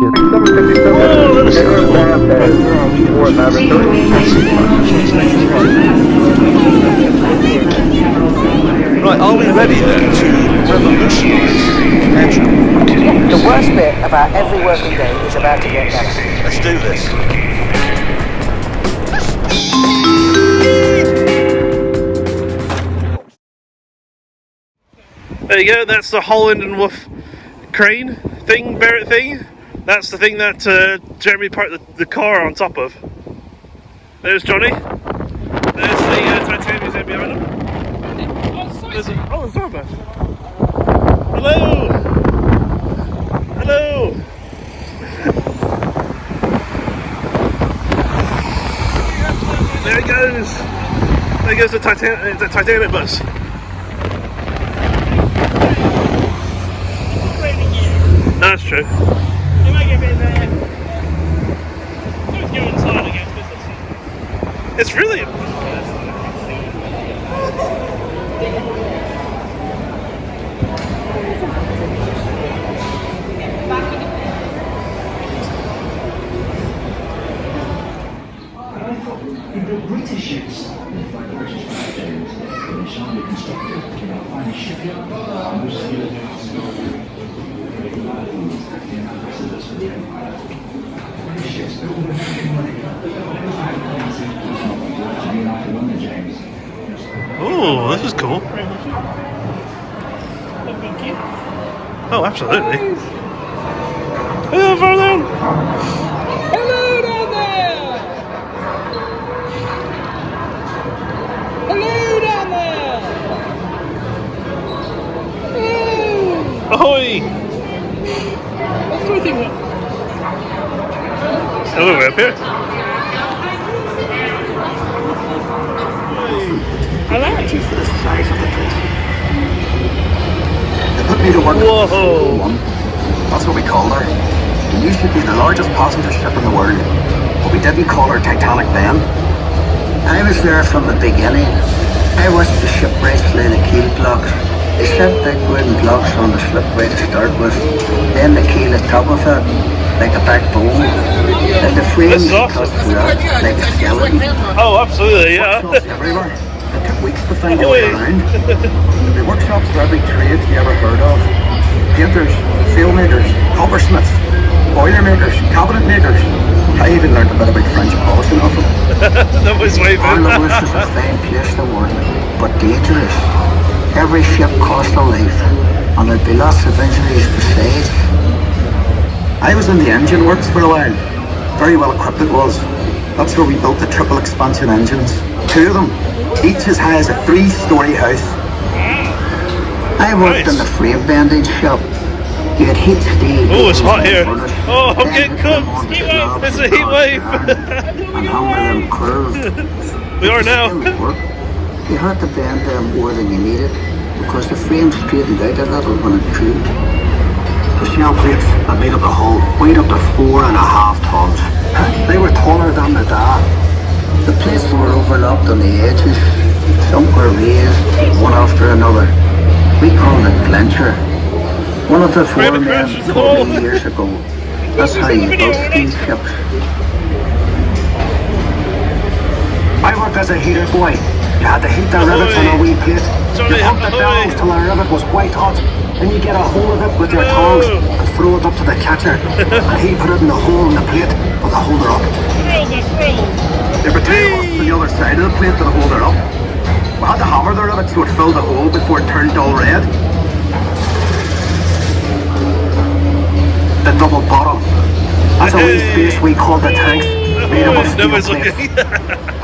Oh, let's Right, are we ready then to revolutionise air travel? The worst bit about every working day is about to get better. Let's do this. There you go, that's the Holland and Wolf crane thing, Barrett thing. That's the thing that Jeremy parked the car on top of. There's Johnny. There's the Titanic museum behind him. There's the Starbucks. Hello! Hello! There it goes! There goes the Titanic bus. That's true. You might get a bit there. Let's go inside against this. It's really. The British ships, like the British battleships, were sharply constructed in a fine shipyard, most Oh, this is cool. Oh, absolutely. Hello, Vernon. Hello down there! Hello down there! Hello! Ahoy! What's the thing? Hello, way up here. I like it. for the size of the place. They put me to work. Whoa! That's what we called her. It used to be the largest passenger ship in the world, but we didn't call her Titanic then. I was there from the beginning. I watched the ship race through the keel blocks. They set big wooden blocks on the slipway to start with, then the keel at top of it, like a backbone, and the frames cut through it like a skeleton. Oh, absolutely, yeah. Workshops everywhere. It took weeks to find your way around. The workshops for every trade you ever heard of. Painters, sailmakers, coppersmiths, boiler makers, cabinet makers. I even learned a bit about French polishing of them. That was way Our better. Lowest is a fine place to work, but dangerous. Every ship cost a life, and there'd be lots of injuries besides. I was in the engine works for a while. Very well equipped it was. That's where we built the triple expansion engines. 2 of them, each as high as a 3-story house. I worked in the frame bending shop. You had heat steel. Oh, it's hot here. furnace, Oh, I'm then getting put them cooked. onto Heat the wave. knobs It's a and heat polished wave. iron, and hammer them curved. We are now. Still work. You had to bend them more than you needed because the frame straightened out a little when it cooled. The shell plates that made up the hull weighed up to 4.5 tons. They were taller than the da. The plates were overlapped on the edges. Some were raised, one after another. We called it clincher. One of the foremen told me years ago. That's how you built these ships. I worked as a heater boy. You had to heat the rivets on a wee plate. You pumped the bellows till the rivet was white hot. Then you get a hold of it with your tongs and throw it up to the catcher. And he put it in the hole in the plate with the holder up. There were 2 hooks on the other side of the plate to hold her up. We had to hammer the rivet so it filled the hole before it turned dull red. The double bottom. That's a wee space we called the tanks, made up of steel Nobody's plates. looking.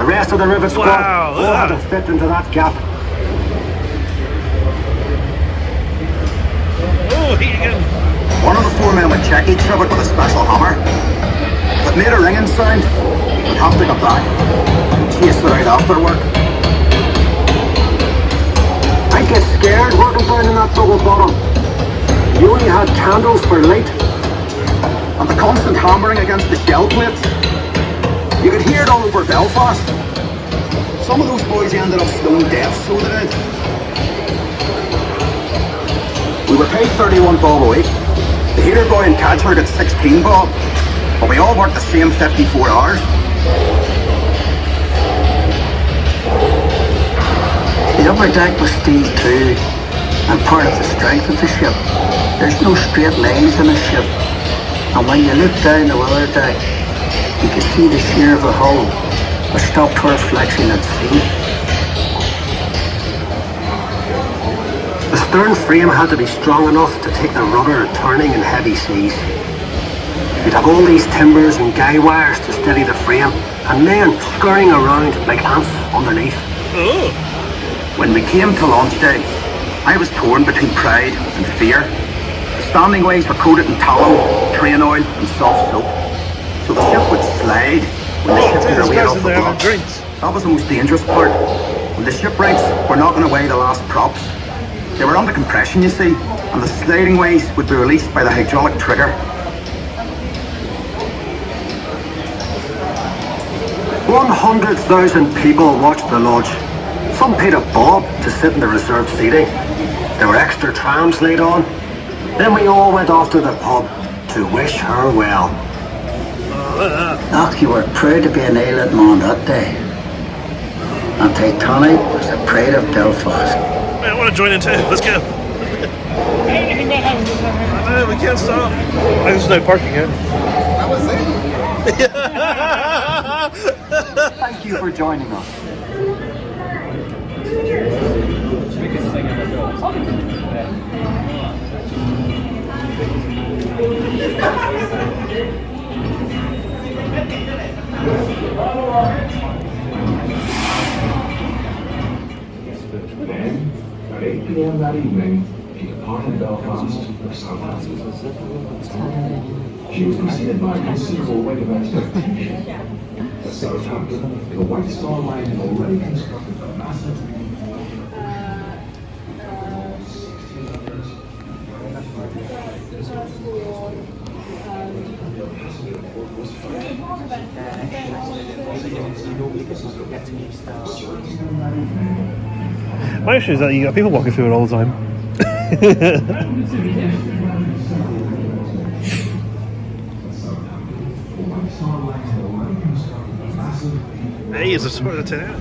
The rest of the rivet squad Wow, all had to fit into that gap. Oh, heat again. One of the foremen would check each rivet with a special hammer. If it made a ringing sound, we'd have to go back and chase it out after work. I'd get scared working down in that double bottom. You only had candles for light, and the constant hammering against the shell plates. You could hear it all over Belfast. Some of those boys ended up stone deaf, so they did. We were paid 31 bob a week. The heater boy in Cadger got 16 bob, but we all worked the same 54 hours. The upper deck was steel too, and part of the strength of the ship. There's no straight lines in a ship, and when you look down the weather deck, you can see the shear of the hull, but stopped her reflection at sea. The stern frame had to be strong enough to take the rudder turning in heavy seas. You'd have all these timbers and guy wires to steady the frame, and men scurrying around like ants underneath. Oh. When we came to launch day, I was torn between pride and fear. The standing ways were coated in tallow, train oil and soft soap, so the ship would slide when the ship These away guys off in the there having block. drinks. That was the most dangerous part. When the shipwrights were knocking away the last props, they were under compression, you see, and the sliding ways would be released by the hydraulic trigger. 100,000 people watched the launch. Some paid a bob to sit in the reserved seating. There were extra trams laid on. Then we all went off to the pub to wish her well. Ach, you were proud to be an island man that day. And Titanic was the pride of Belfast. Man, I want to join in too. Let's go. Anything but houses. No, we can't stop. There's no parking here. That was it. Thank you for joining us. Then, at 8 p.m. that evening, he departed Belfast for South Africa. She was preceded by a considerable wave of expectation. At Southampton, the White Star Line had already constructed a massive My issue is that you got people walking through it all the time. Hey, is a sort of 10 out.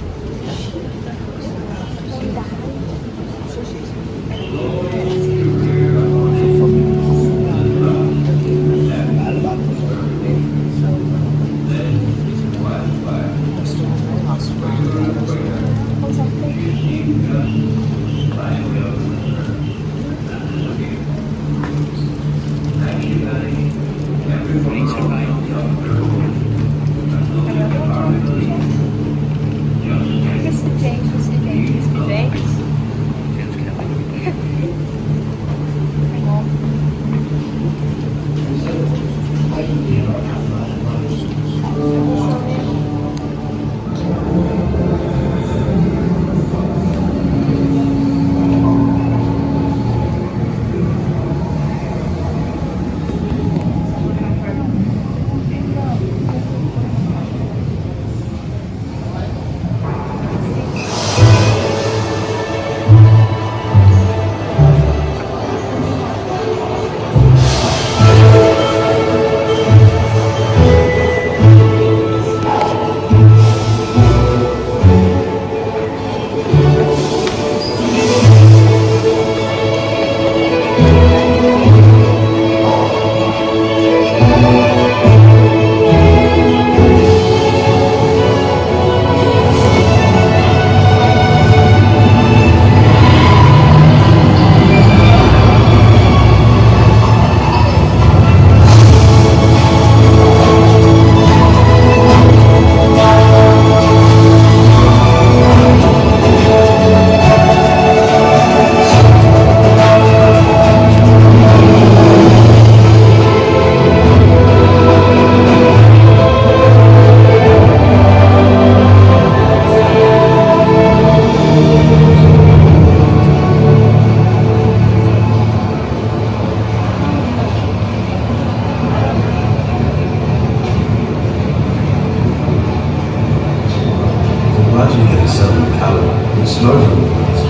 Imagine getting settled in Callum and smoking the past.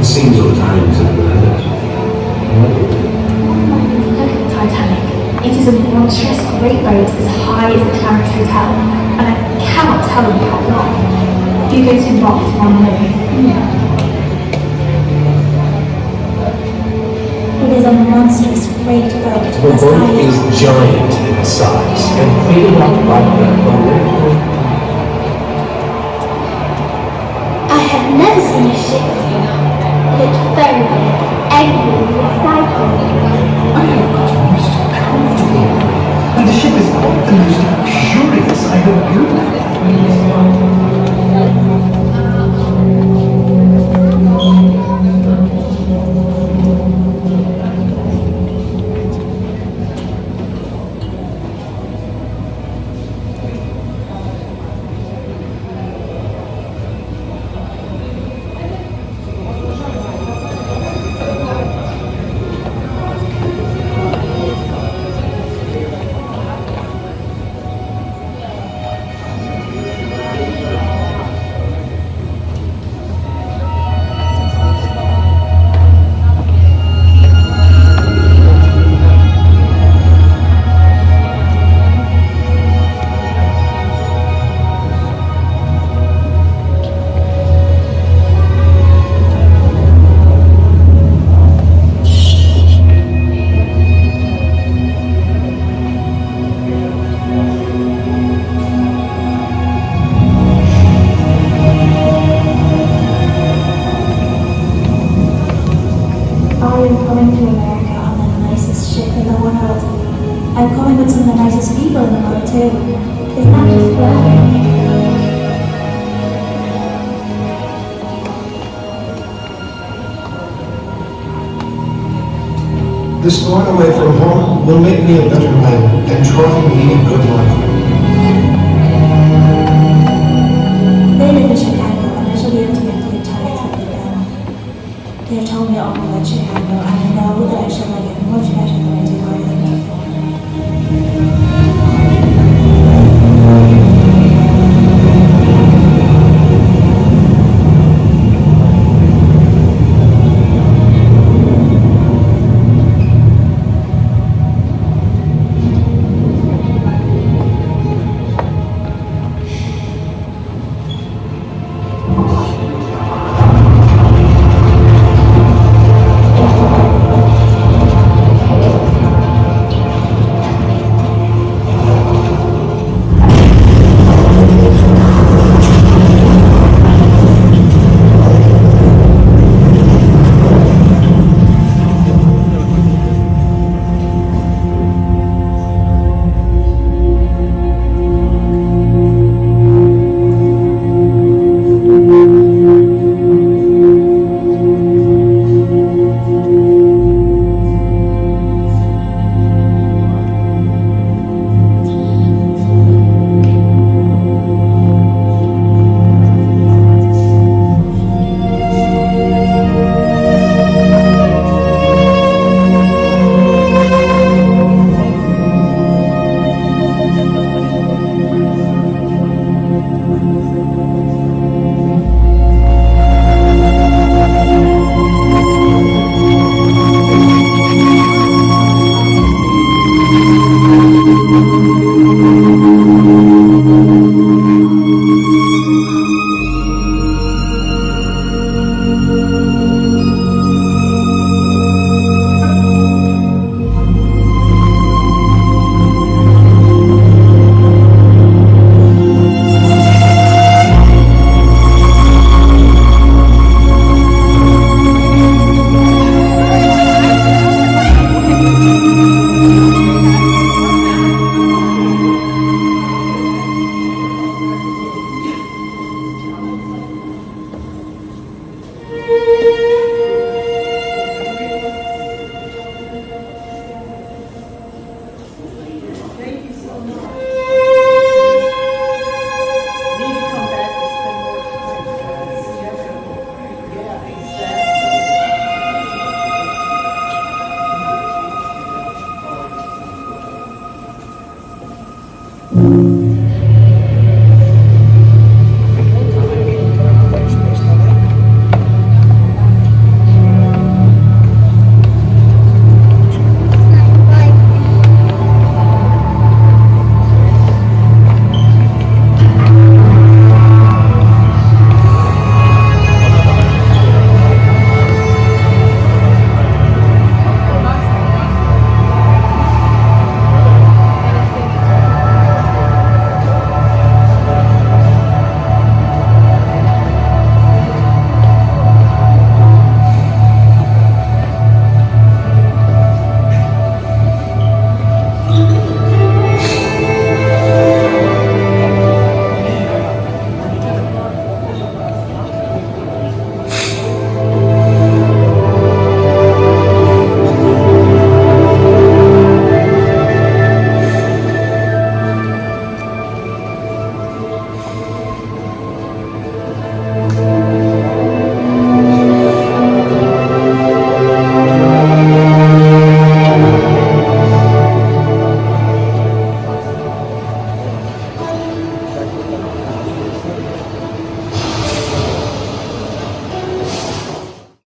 It seems all times have been ended. monstrous great boat as high as the Clarence Hotel, and I cannot tell you how long. Do you go to Bath tomorrow morning? It is a monstrous great boat. The boat is giant in size and fading out like I have never seen a ship before. It looks very big, angry, exciting. I have gotten used to comfortable, and the ship is quite the most luxurious I have built. I am coming to America on the nicest ship in the world. I'm coming with some of the nicest people in the world too. Isn't that just flattering? This going away from home will make me a better man and try and lead a good life.